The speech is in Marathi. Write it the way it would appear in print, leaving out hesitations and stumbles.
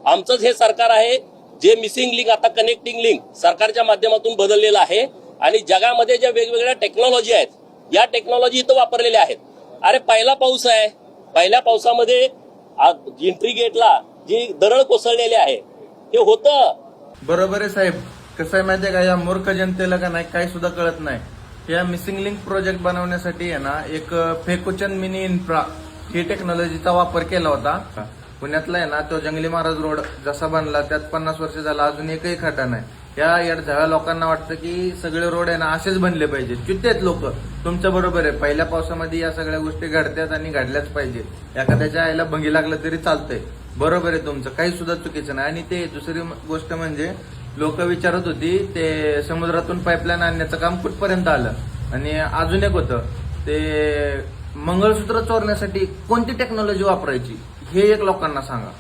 आमचंच हे सरकार आहे जे मिसिंग लिंक आता कनेक्टिंग लिंक सरकारच्या माध्यमातून बदललेलं आहे आणि जगामध्ये ज्या वेगवेगळ्या टेक्नॉलॉजी आहेत या टेक्नॉलॉजी इथं वापरलेल्या आहेत. अरे पहिला पाऊस आहे, पहिल्या पावसामध्ये एंट्री गेटला जी दरड कोसळलेली आहे हे होतं. बरोबर आहे साहेब. कसं आहे माहितीये का, या मूर्ख जनतेला का नाही काही सुद्धा कळत नाही. या मिसिंग लिंक प्रोजेक्ट बनवण्यासाठी आहे ना एक फेकुचन मिनी इन्फ्रा ही टेक्नॉलॉजीचा वापर केला होता. पुण्यातला आहे ना तो जंगली महाराज रोड जसा बनला त्यात 50 वर्ष झाला अजून एकही खड्डा नाही. या येडझाव्या लोकांना वाटतं की सगळे रोड आहे ना असेच बनले पाहिजे. चुत्तेत लोक. तुमचं बरोबर आहे, पहिल्या पावसामध्ये या सगळ्या गोष्टी घडतात आणि घडल्याच पाहिजे. एखाद्याच्या आईला भंगी लागलं तरी चालतंय. बरोबर आहे तुमचं, काही सुद्धा चुकीचं नाही. आणि ते दुसरी गोष्ट म्हणजे लोक विचारत होती ते समुद्रातून पाईपलाईन आणण्याचं काम कुठपर्यंत आलं. आणि अजून एक होतं ते मंगळसूत्र चोरण्यासाठी कोणती टेक्नॉलॉजी वापरायची हे एक लोकांना सांगा.